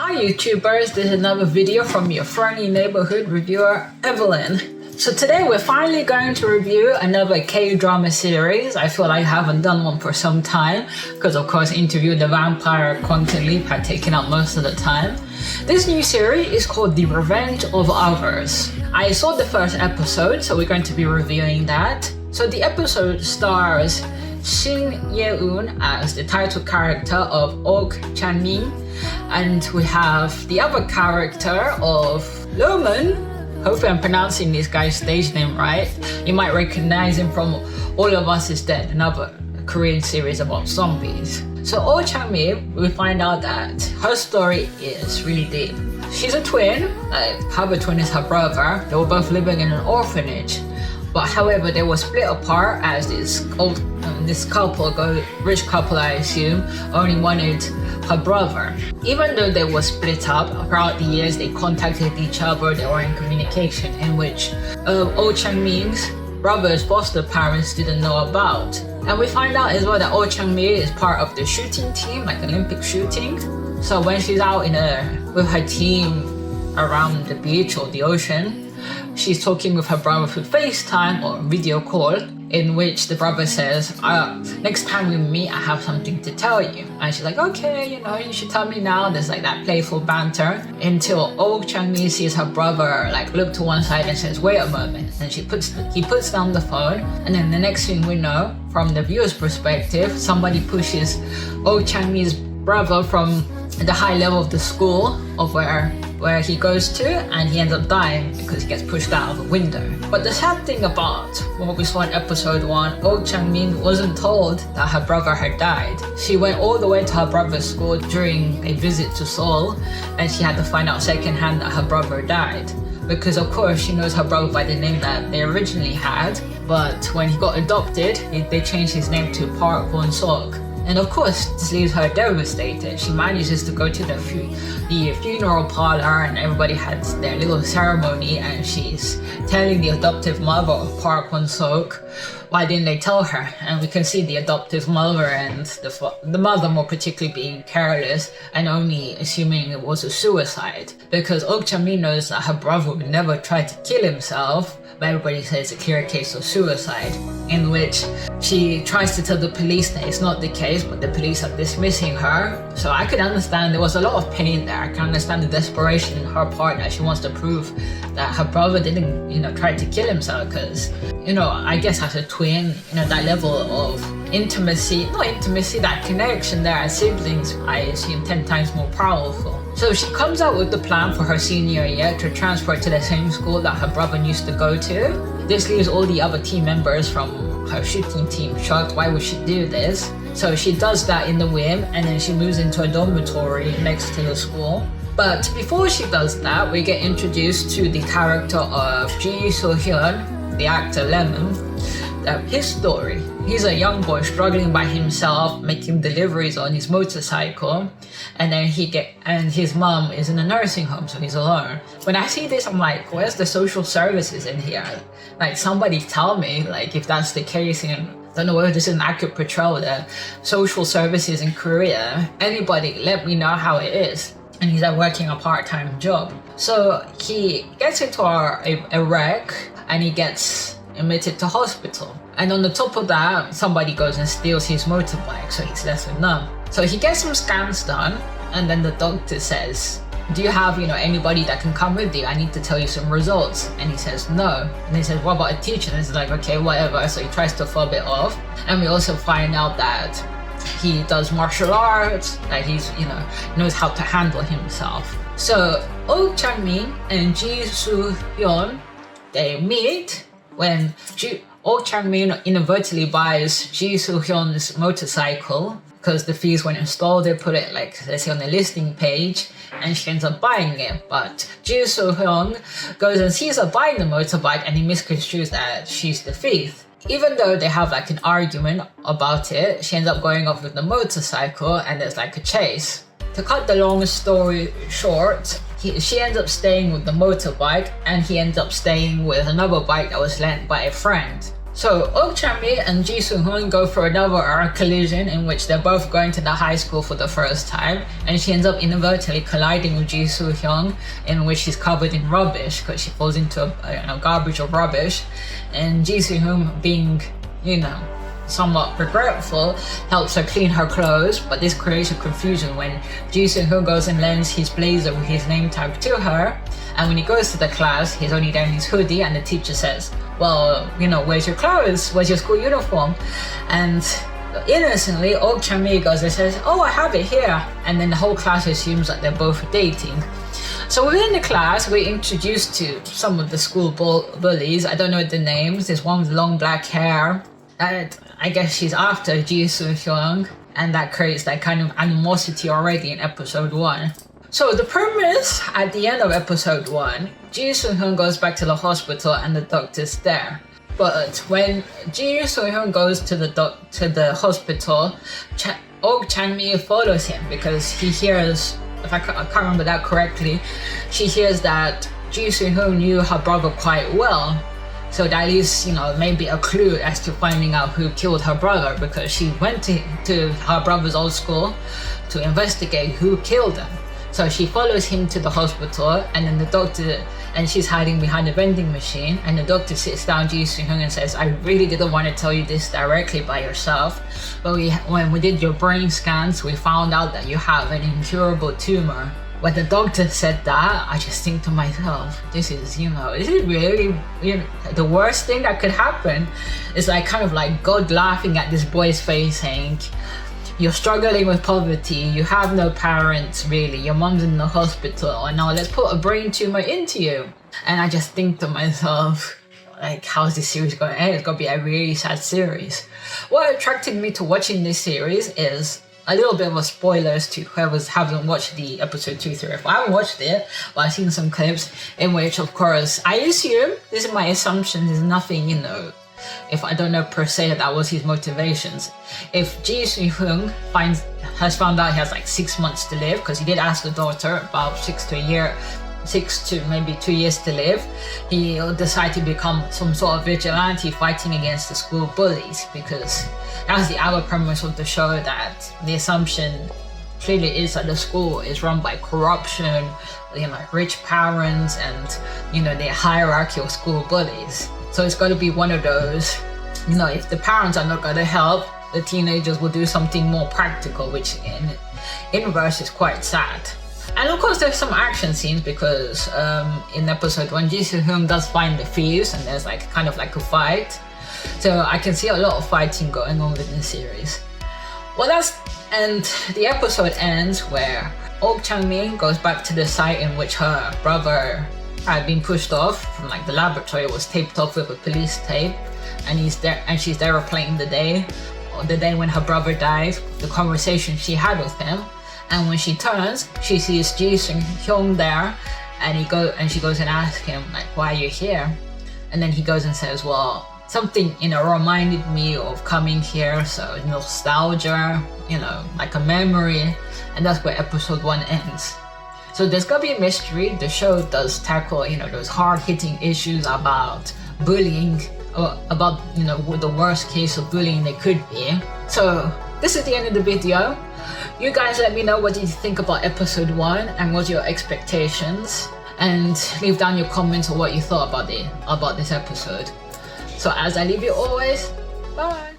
Hi YouTubers, this is another video from your friendly neighborhood reviewer, Evelyn. So today we're finally going to review another K-drama series. I feel like I haven't done one for some time because of course Interview the Vampire Quantum Leap had taken up most of the time. This new series is called The Revenge of Others. I saw the first episode, so we're going to be reviewing that. So the episode stars Shin Ye-eun as the title character of Ok Chan-min, and we have the other character of Lomon. Hopefully I'm pronouncing this guy's stage name right. You might recognize him from All of Us is Dead, another Korean series about zombies. So Oh Chang-min, we find out that her story is really deep. She's a twin, her other twin is her brother. They were both living in an orphanage. But however, they were split apart as this couple, rich couple I assume, only wanted her brother. Even though they were split up, throughout the years they contacted each other, they were in communication, in which Oh Chang-min's brother's foster parents didn't know about. And we find out as well that Oh Chang-min is part of the shooting team, like Olympic shooting. So when she's out with her team around the beach or the ocean, she's talking with her brother through FaceTime or video call, in which the brother says, next time we meet, I have something to tell you. And she's like, okay, you should tell me now. There's like that playful banter until Oh Chang-min sees her brother like look to one side and says, wait a moment. And he puts down the phone, and then the next thing we know, from the viewer's perspective, somebody pushes Oh Chang-min's brother from the high level of the school of where he goes to, and he ends up dying because he gets pushed out of a window. But the sad thing about what we saw in episode 1, Oh Chang-min wasn't told that her brother had died. She went all the way to her brother's school during a visit to Seoul, and she had to find out secondhand that her brother died. Because of course she knows her brother by the name that they originally had, but when he got adopted, they changed his name to Park Won-sok. And of course, this leaves her devastated. She manages to go to the funeral parlor, and everybody had their little ceremony, and she's telling the adoptive mother of Park Won-sok, why didn't they tell her? And we can see the adoptive mother and the mother more particularly being careless and only assuming it was a suicide. Because Oh Chang-min knows that her brother would never try to kill himself, but everybody says it's a clear case of suicide, in which she tries to tell the police that it's not the case, but the police are dismissing her. So I could understand there was a lot of pain there. I can understand the desperation in her part that she wants to prove that her brother didn't, try to kill himself, because, I guess as a twin, that level of that connection there as siblings, I assume 10 times more powerful. So she comes out with the plan for her senior year to transfer to the same school that her brother used to go to. This leaves all the other team members from her shooting team shocked. Why would she do this? So she does that in the whim, and then she moves into a dormitory next to the school. But before she does that, we get introduced to the character of Ji So-hyun, the actor Lemon. His story. He's a young boy struggling by himself, making deliveries on his motorcycle, and then his mom is in a nursing home, so he's alone. When I see this, I'm like, where's the social services in here? Like, somebody tell me, like, if that's the case, and I don't know whether this is an accurate portrayal of the social services in Korea. Anybody, let me know how it is. And he's working a part-time job. So he gets into a wreck, and he gets admitted to hospital. And on the top of that, somebody goes and steals his motorbike, so he's left with none. So he gets some scans done, and then the doctor says, do you have, anybody that can come with you? I need to tell you some results. And he says, no. And he says, what about a teacher? And he's like, okay, whatever. So he tries to fob it off. And we also find out that he does martial arts, that he's, knows how to handle himself. So Oh Chang-min and Ji So-hyun, they meet when Oh Chang-min inadvertently buys Ji So-hyun's motorcycle, because the fees weren't installed. They put it, let's say, on the listing page, and she ends up buying it. But Ji So-hyun goes and sees her buying the motorbike, and he misconstrues that she's the thief. Even though they have an argument about it, she ends up going off with the motorcycle, and there's a chase. To cut the long story short, she ends up staying with the motorbike, and he ends up staying with another bike that was lent by a friend. So Ok Chang-mi and Ji Soo-hoon go for another collision in which they're both going to the high school for the first time, and she ends up inadvertently colliding with Ji Soo-hyun, in which she's covered in rubbish because she falls into a garbage of rubbish, and Ji Soo-hoon, being somewhat regretful, helps her clean her clothes, but this creates a confusion when Ji Soo-hoon goes and lends his blazer with his name tag to her, and when he goes to the class, he's only wearing his hoodie, and the teacher says, well, where's your clothes? Where's your school uniform? And innocently, Ok Chang-mi goes and says, oh, I have it here. And then the whole class assumes that they're both dating. So within the class, we're introduced to some of the school bullies. I don't know the names. There's one with long black hair. And I guess she's after Ji Soo-hyun. And that creates that kind of animosity already in episode 1. So the premise at the end of episode 1, Ji Soo-hyun goes back to the hospital and the doctor's there. But when Ji Soo-hyun goes to the hospital, Ok Chang-mi follows him because he hears, if I can't remember that correctly, she hears that Ji Soo-hyun knew her brother quite well. So that is, maybe a clue as to finding out who killed her brother, because she went to her brother's old school to investigate who killed him. So she follows him to the hospital, and then the doctor, and she's hiding behind a vending machine, and the doctor sits down Ji Soo-hyun and says, I really didn't want to tell you this directly by yourself, but when we did your brain scans, we found out that you have an incurable tumor. When the doctor said that, I just think to myself, this is really, the worst thing that could happen? It's like kind of like God laughing at this boy's face saying, you're struggling with poverty, you have no parents really, your mom's in the hospital, and now let's put a brain tumor into you. And I just think to myself, like, how's this series going to end? It's going to be a really sad series. What attracted me to watching this series is a little bit of a spoilers to whoever hasn't watched the episode 2, 3, or 4. I haven't watched it, but I've seen some clips in which, of course, I assume, this is my assumption, there's nothing, if I don't know per se that was his motivations. If Ji Soo-hyun has found out he has like 6 months to live, because he did ask the daughter about 6 to maybe 2 years to live, he'll decide to become some sort of vigilante fighting against the school bullies, because that's the other premise of the show, that the assumption clearly is that the school is run by corruption, rich parents, and the hierarchy of school bullies. So it's got to be one of those, if the parents are not going to help, the teenagers will do something more practical, which in reverse is quite sad. And of course there's some action scenes, because in episode 1, Ji Soo-hyun does find the thieves, and there's kind of a fight. So I can see a lot of fighting going on within the series. Well, and the episode ends where Ok Chang-mi goes back to the site in which her brother had been pushed off from the laboratory. It was taped off with a police tape, and he's there, and she's there replaying the day when her brother died, the conversation she had with him. And when she turns, she sees Ji Soo-hyun there, and she goes and asks him why are you here? And then he goes and says, well, something reminded me of coming here, so nostalgia, like a memory. And that's where episode 1 ends. So there's gonna be a mystery. The show does tackle, those hard-hitting issues about bullying, about, the worst case of bullying they could be. So this is the end of the video. You guys let me know what did you think about episode 1 and what your expectations, and leave down your comments on what you thought about this episode. So as I leave you always, bye!